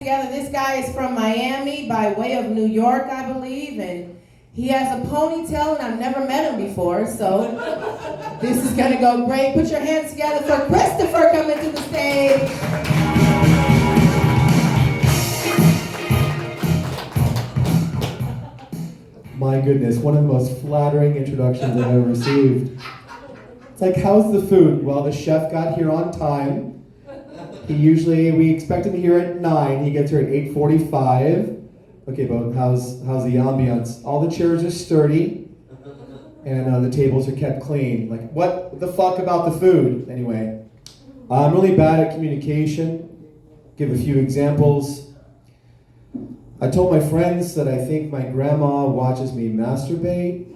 together. This guy is from Miami by way of New York, I believe, and he has a ponytail, and I've never met him before, so this is gonna go great. Put your hands together for Christopher coming to the stage. My goodness, one of the most flattering introductions I've ever received. It's like, how's the food? Well, the chef got here on time. We expect him here at 9. He gets here at 8:45. Okay, but how's the ambiance? All the chairs are sturdy, and the tables are kept clean. Like, what the fuck about the food? Anyway, I'm really bad at communication. Give a few examples. I told my friends that I think my grandma watches me masturbate,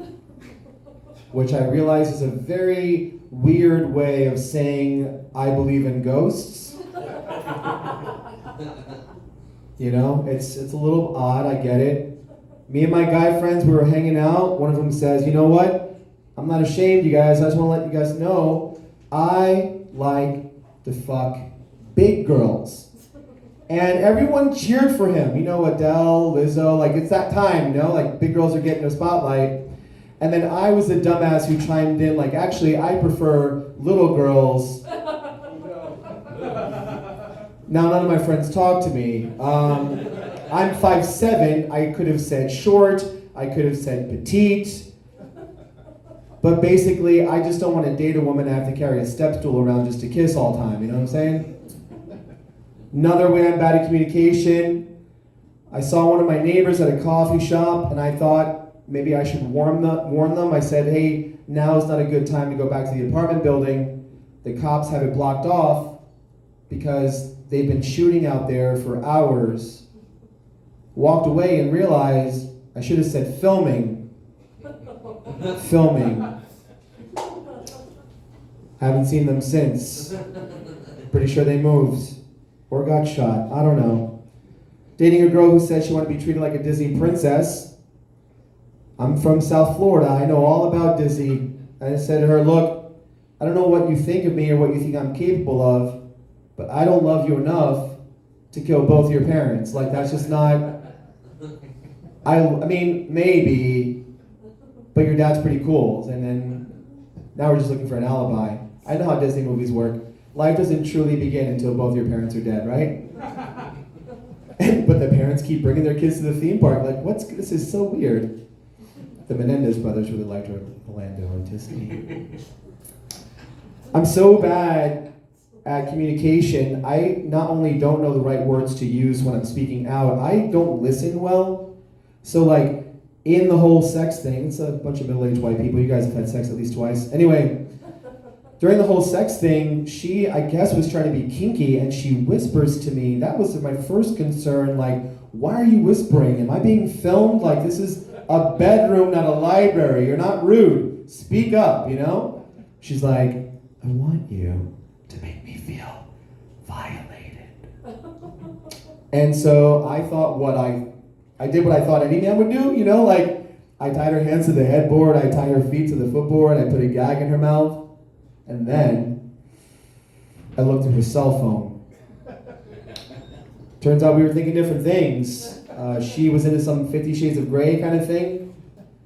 which I realize is a very weird way of saying I believe in ghosts. You know, it's a little odd, I get it. Me and my guy friends, we were hanging out. One of them says, you know what? I'm not ashamed, you guys. I just want to let you guys know I like to fuck big girls. And everyone cheered for him. You know, Adele, Lizzo, like it's that time, you know, like big girls are getting a spotlight. And then I was the dumbass who chimed in, like, actually, I prefer little girls. Now, none of my friends talk to me. I'm 5'7", I could have said short, I could have said petite. But basically, I just don't want to date a woman and have to carry a step stool around just to kiss all the time, you know what I'm saying? Another way I'm bad at communication, I saw one of my neighbors at a coffee shop, and I thought maybe I should warn them. I said, hey, now is not a good time to go back to the apartment building. The cops have it blocked off because they've been shooting out there for hours. Walked away and realized I should have said filming. Filming. Haven't seen them since. Pretty sure they moved. Or got shot. I don't know. Dating a girl who said she wanted to be treated like a Disney princess. I'm from South Florida. I know all about Disney. I said to her, look, I don't know what you think of me or what you think I'm capable of, but I don't love you enough to kill both your parents. Like, that's just not... I mean, maybe, but your dad's pretty cool. And then, now we're just looking for an alibi. I know how Disney movies work. Life doesn't truly begin until both your parents are dead, right? But the parents keep bringing their kids to the theme park. Like, this is so weird. The Menendez brothers really liked Orlando and Disney. I'm so bad at communication. I not only don't know the right words to use when I'm speaking out, I don't listen well. So like, in the whole sex thing, it's a bunch of middle-aged white people, you guys have had sex at least twice. Anyway, during the whole sex thing, she, I guess, was trying to be kinky, and she whispers to me. That was my first concern, like, why are you whispering? Am I being filmed? Like, this is a bedroom, not a library. You're not rude. Speak up, you know? She's like, I want you to make me feel violated. And so I thought I did what I thought any man would do, you know? Like, I tied her hands to the headboard, I tied her feet to the footboard, I put a gag in her mouth. And then, I looked at her cell phone. Turns out we were thinking different things. She was into some 50 Shades of Grey kind of thing.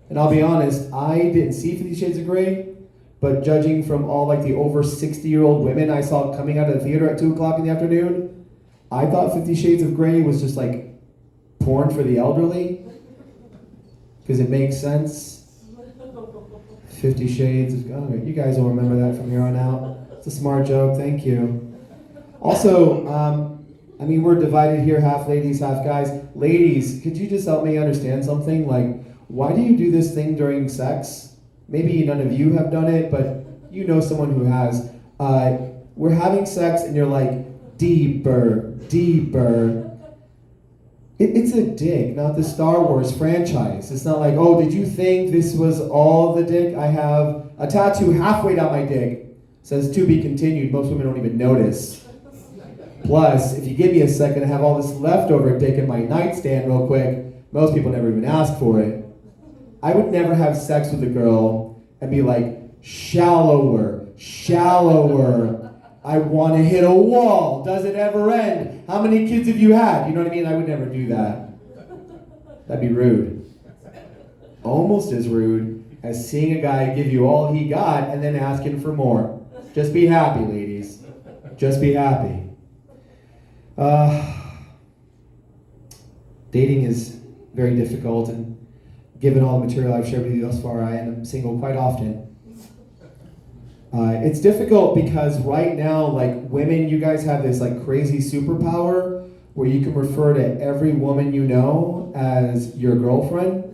And I'll be honest, I didn't see 50 Shades of Grey, but judging from all like the over 60-year-old women I saw coming out of the theater at 2 o'clock in the afternoon, I thought 50 Shades of Grey was just like porn for the elderly. Because it makes sense. 50 Shades of... Oh, you guys will remember that from here on out. It's a smart joke, thank you. Also, I mean, we're divided here, half ladies, half guys. Ladies, could you just help me understand something? Like, why do you do this thing during sex? Maybe none of you have done it, but you know someone who has. We're having sex and you're like, deeper, deeper. It's a dick, not the Star Wars franchise. It's not like, oh, did you think this was all the dick? I have a tattoo halfway down my dick. It says to be continued. Most women don't even notice. Plus, if you give me a second, I have all this leftover dick in my nightstand real quick. Most people never even ask for it. I would never have sex with a girl and be like, shallower, shallower. I want to hit a wall. Does it ever end? How many kids have you had? You know what I mean? I would never do that. That'd be rude. Almost as rude as seeing a guy give you all he got and then asking for more. Just be happy, ladies. Just be happy. Dating is very difficult, and given all the material I've shared with you thus far, I am single quite often. It's difficult because right now, like women, you guys have this like crazy superpower where you can refer to every woman you know as your girlfriend.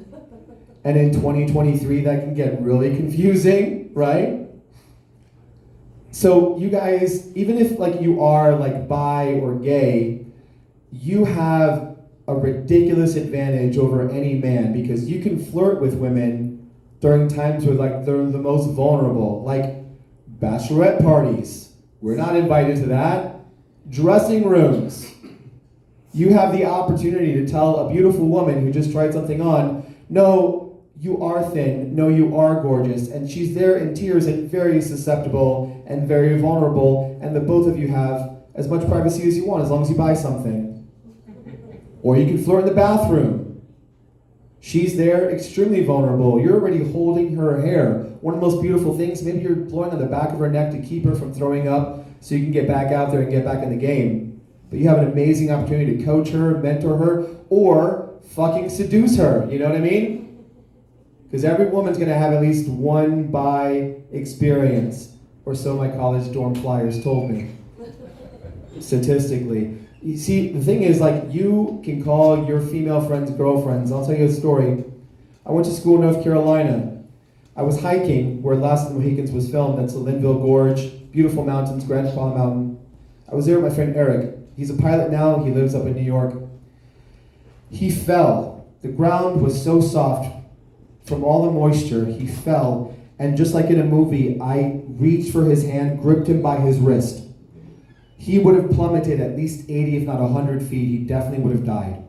And in 2023, that can get really confusing, right? So you guys, even if like you are like bi or gay, you have a ridiculous advantage over any man because you can flirt with women during times where like they're the most vulnerable, like bachelorette parties. We're not invited to that. Dressing rooms. You have the opportunity to tell a beautiful woman who just tried something on, no, you are thin, no, you are gorgeous, and she's there in tears and very susceptible and very vulnerable, and the both of you have as much privacy as you want as long as you buy something. Or you can flirt in the bathroom. She's there, extremely vulnerable. You're already holding her hair. One of the most beautiful things, maybe you're blowing on the back of her neck to keep her from throwing up so you can get back out there and get back in the game. But you have an amazing opportunity to coach her, mentor her, or fucking seduce her. You know what I mean? Because every woman's going to have at least one bi experience, or so my college dorm flyers told me. Statistically. You see, the thing is, like, you can call your female friends girlfriends. I'll tell you a story. I went to school in North Carolina. I was hiking where Last of the Mohicans was filmed. That's the Linville Gorge, beautiful mountains, Grand Paw Mountain. I was there with my friend Eric. He's a pilot now. He lives up in New York. He fell. The ground was so soft from all the moisture. He fell. And just like in a movie, I reached for his hand, gripped him by his wrist. He would have plummeted at least 80, if not 100 feet. He definitely would have died.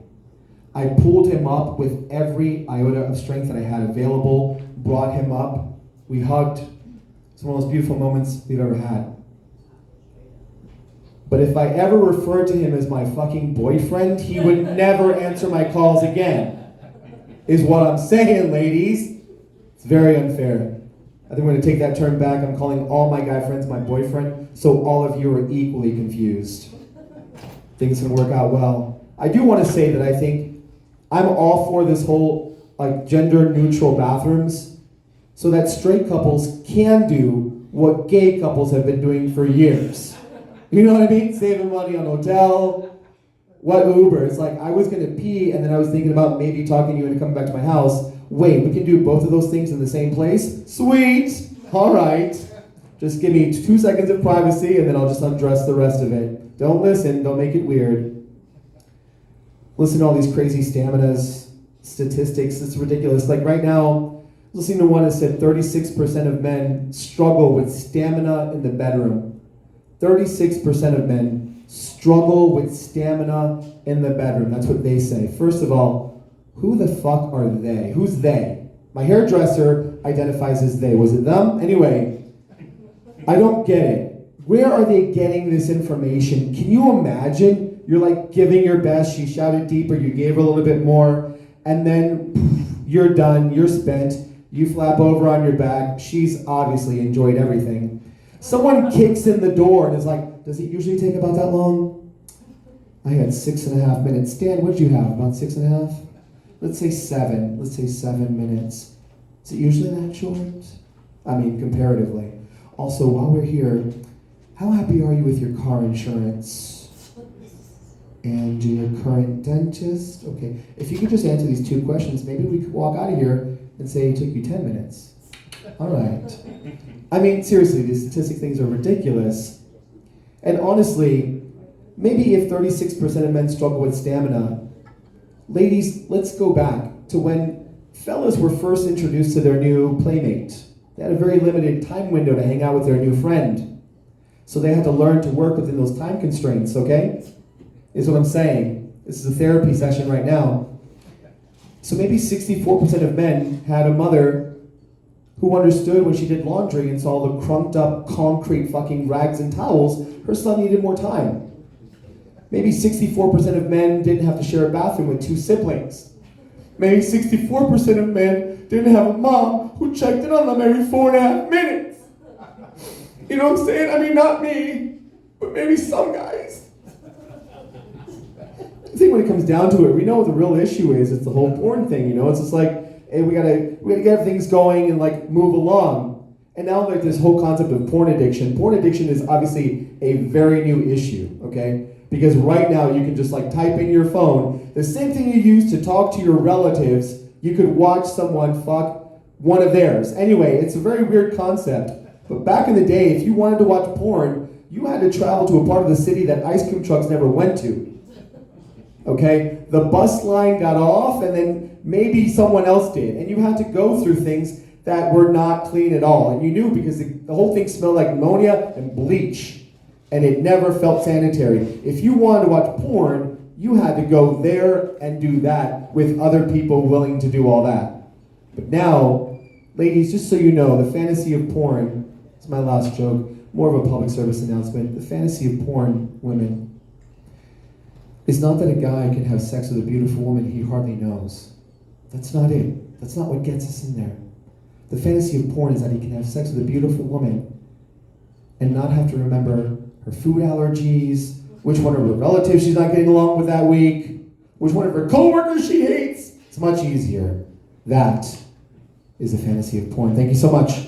I pulled him up with every iota of strength that I had available, brought him up. We hugged. It's one of the most beautiful moments we've ever had. But if I ever referred to him as my fucking boyfriend, he would never answer my calls again. Is what I'm saying, ladies. It's very unfair. I think we're going to take that turn back. I'm calling all my guy friends my boyfriend, so all of you are equally confused. Things can work out well. I do want to say that I think I'm all for this whole like gender-neutral bathrooms so that straight couples can do what gay couples have been doing for years. You know what I mean? Saving money on hotel. What Uber? It's like I was going to pee and then I was thinking about maybe talking to you into coming back to my house. Wait, we can do both of those things in the same place? Sweet! All right. Just give me 2 seconds of privacy and then I'll just undress the rest of it. Don't listen, don't make it weird. Listen to all these crazy staminas, statistics, it's ridiculous. Like right now, listening to one that said 36% of men struggle with stamina in the bedroom. 36% of men struggle with stamina in the bedroom. That's what they say. First of all, who the fuck are they? Who's they? My hairdresser identifies as they. Was it them? Anyway, I don't get it. Where are they getting this information? Can you imagine? You're like giving your best. She shouted deeper. You gave her a little bit more. And then poof, you're done. You're spent. You flap over on your back. She's obviously enjoyed everything. Someone kicks in the door and is like, does it usually take about that long? I had 6.5 minutes. Dan, what did you have? About 6.5? Let's say 7. Let's say 7 minutes. Is it usually that short? I mean, comparatively. Also, while we're here, how happy are you with your car insurance? And your current dentist? Okay, if you could just answer these 2 questions, maybe we could walk out of here and say it took you 10 minutes. All right. I mean, seriously, these statistic things are ridiculous. And honestly, maybe if 36% of men struggle with stamina, ladies, let's go back to when fellas were first introduced to their new playmate. They had a very limited time window to hang out with their new friend. So they had to learn to work within those time constraints, okay? Is what I'm saying. This is a therapy session right now. So maybe 64% of men had a mother who understood when she did laundry and saw the crunked up concrete fucking rags and towels, her son needed more time. Maybe 64% of men didn't have to share a bathroom with 2 siblings. Maybe 64% of men didn't have a mom who checked in on them every 4.5 minutes. You know what I'm saying? I mean, not me, but maybe some guys. I think when it comes down to it, we know what the real issue is. It's the whole porn thing, you know? It's just like, hey, we gotta get things going and like move along. And now like this whole concept of porn addiction. Porn addiction is obviously a very new issue, okay? Because right now you can just like type in your phone, the same thing you use to talk to your relatives, you could watch someone fuck one of theirs. Anyway, it's a very weird concept. But back in the day, if you wanted to watch porn, you had to travel to a part of the city that ice cream trucks never went to. Okay? The bus line got off and then maybe someone else did. And you had to go through things that were not clean at all. And you knew because the whole thing smelled like ammonia and bleach. And it never felt sanitary. If you wanted to watch porn, you had to go there and do that with other people willing to do all that. But now, ladies, just so you know, the fantasy of porn, it's my last joke, more of a public service announcement, the fantasy of porn, women, is not that a guy can have sex with a beautiful woman he hardly knows. That's not it. That's not what gets us in there. The fantasy of porn is that he can have sex with a beautiful woman and not have to remember her food allergies, which one of her relatives she's not getting along with that week, which one of her coworkers she hates. It's much easier. That is a fantasy of porn. Thank you so much.